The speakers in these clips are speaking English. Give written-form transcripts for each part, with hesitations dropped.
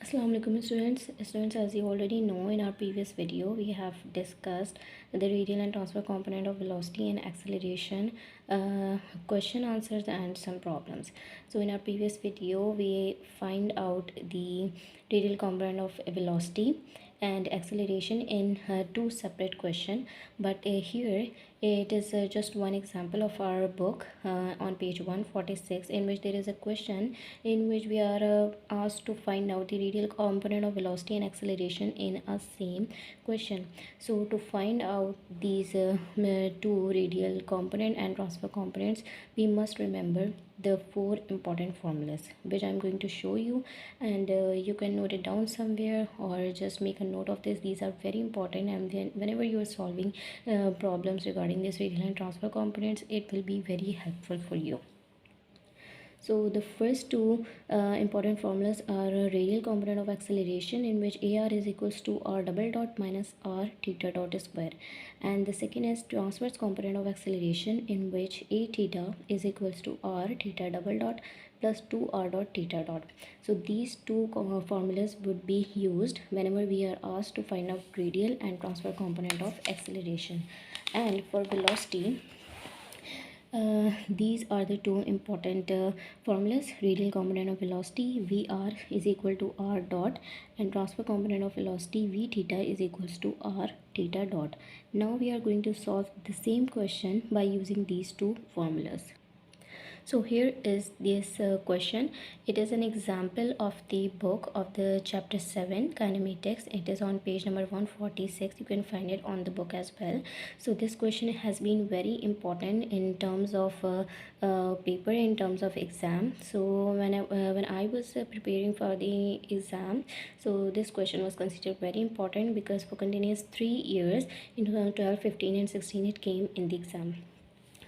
Assalamualaikum students, as you already know, in our previous video we have discussed the radial and transfer component of velocity and acceleration, question answers and some problems. So in our previous video we find out the radial component of velocity and acceleration in two separate question, but here it is just one example of our book on page 146, in which there is a question in which we are asked to find out the radial component of velocity and acceleration in a same question. So to find out these two radial component and transfer components, we must remember the four important formulas which I'm going to show you, and you can note it down somewhere or just make a note of this. These are very important, and then whenever you are solving problems regarding this radial and transfer components, it will be very helpful for you. So the first two important formulas are radial component of acceleration, in which AR is equals to R double dot minus R theta dot square, and the second is transverse component of acceleration, in which A theta is equals to R theta double dot plus 2 R dot theta dot. So these two formulas would be used whenever we are asked to find out radial and transfer component of acceleration. And for velocity, these are the two important formulas. Radial component of velocity Vr is equal to R dot, and transfer component of velocity V theta is equals to R theta dot. Now we are going to solve the same question by using these two formulas. So here is this question. It is an example of the book of the chapter 7 kinematics. It is on page number 146. You can find it on the book as well. So this question has been very important in terms of paper, in terms of exam. So when I was preparing for the exam, so this question was considered very important because for continuous 3 years in 2012, 15 and 16 it came in the exam.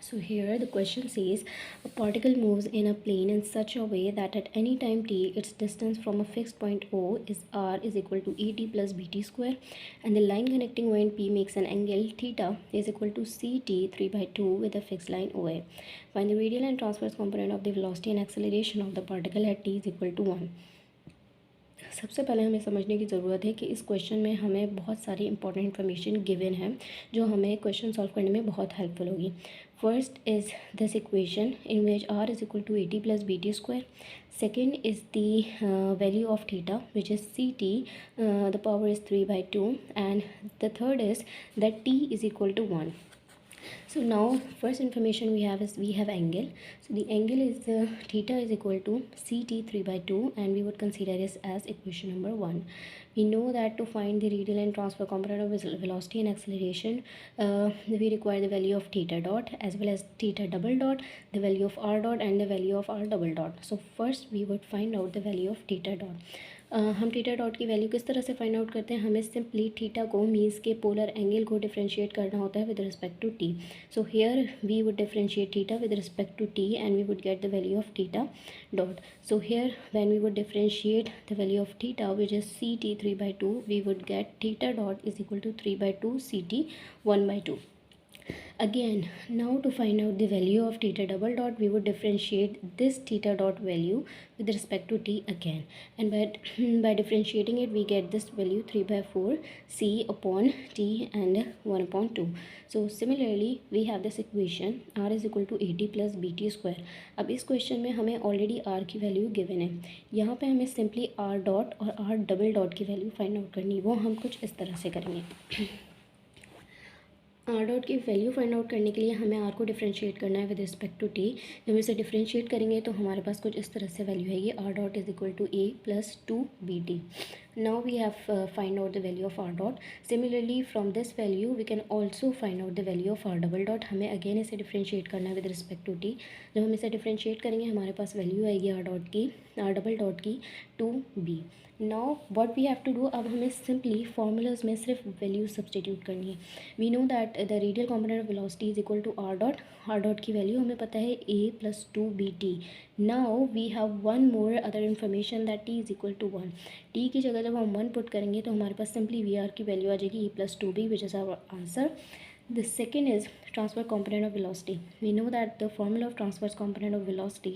So here the question says a particle moves in a plane in such a way that at any time t, its distance from a fixed point O is r is equal to et plus bt square, and the line connecting O and P makes an angle theta is equal to ct 3 by 2 with a fixed line OA. Find the radial and transverse component of the velocity and acceleration of the particle at t is equal to 1. सबसे पहले हमें समझने की ज़रूरत है कि इस question में हमें बहुत सारी इंपॉर्टेंट इन्फॉर्मेशन गिवन है जो हमें क्वेश्चन सॉल्व करने में बहुत हेल्पफुल होगी. First is this equation in which r is equal to a t plus b t square. Second is the value of theta which is c t, the power is 3 by 2, and the third is that t is equal to 1. So now first information we have is we have angle. So the angle is theta is equal to ct 3 by 2, and we would consider this as equation number 1. We know that to find the radial and transfer component of velocity and acceleration, we require the value of theta dot as well as theta double dot, the value of r dot and the value of r double dot. So first we would find out the value of theta dot. हम theta dot की value किस तरह से find out करते हैं. हमें simply theta को means के पोलर एंगल को डिफरेंशिएट करना होता है with respect to t. So here we would differentiate theta with respect to t and we would get the value of theta dot. So here when we would differentiate the value of theta which is c t 3 by 2, we would gate theta dot is equal to 3 by 2 c t 1 by 2. Again, now to find out the value of theta double dot, we would differentiate this theta dot value with respect to t again, and by differentiating it we get this value 3 by 4 c upon t and 1 upon 2. So similarly we have this equation r is equal to 80 plus bt square. अब इस question में हमें already r की value given है. यहाँ पे हमें simply r dot और r डबल डॉट की वैल्यू फाइंड आउट करनी है. वो हम कुछ इस तरह से करेंगे. आर डॉट की वैल्यू फाइंड आउट करने के लिए हमें आर को डिफरेंशिएट करना है विद रिस्पेक्ट टू टी. जब इसे डिफरेंशिएट करेंगे तो हमारे पास कुछ इस तरह से वैल्यू है. ये r dot is equal to a plus 2 b t. Now we have find out the value of r dot. Similarly from this value we can also find out the value of r double dot. हमें again इसे differentiate करना है with respect to T. जब हम इसे differentiate करेंगे हमारे पास वैल्यू आएगी आर डॉट की, आर डबल डॉट की 2b. Now what we have to do, अब हमें सिंपली फार्मूलाज में सिर्फ वैल्यू सब्सटीट्यूट करनी है. We know that the radial component of velocity is equal to r dot. R dot की value हमें पता है a plus 2bt. Now we have one more other information that t is equal to 1. t की जगह जब हम 1 put करेंगे तो हमारे पास सिंपली वी आर की वैल्यू आ जाएगी e plus 2b, which is our answer. The second is transfer component of velocity. We know that the formula of transverse component of velocity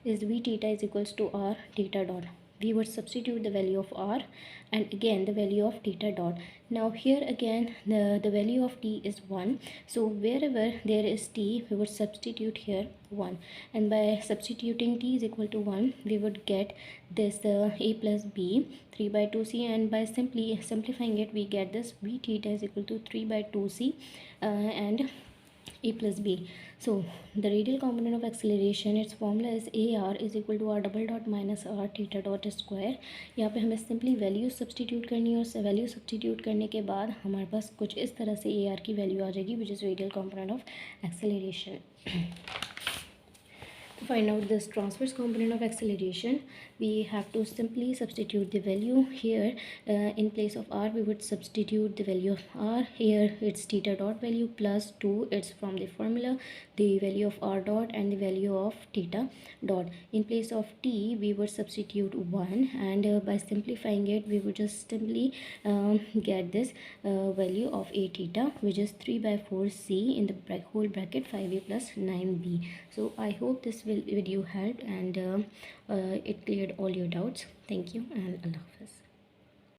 is v theta is equals to r theta dot. we would substitute the value of r and again the value of theta dot. Now here again the value of t is 1, so wherever there is t we would substitute here 1, and by substituting t is equal to 1 we would get this a plus b 3 by 2c, and by simply simplifying it we get this b theta is equal to 3 by 2c and a plus b. So the radial component of acceleration, its formula is ar is equal to r double dot minus r theta dot square. यहाँ पे हमें simply value substitute करनी है और value substitute करने के बाद हमारे पास कुछ इस तरह से ar की वैल्यू आ जाएगी which is radial component of acceleration. To find out this transverse component of acceleration, we have to simply substitute the value here. In place of r we would substitute the value of r. Here it's theta dot value plus 2, it's from the formula, the value of r dot and the value of theta dot. In place of t we would substitute 1, and by simplifying it we would just simply get this value of a theta, which is 3 by 4c in the whole bracket 5a plus 9b. So I hope this video helped and it cleared all your doubts. Thank you and Allah Hafiz.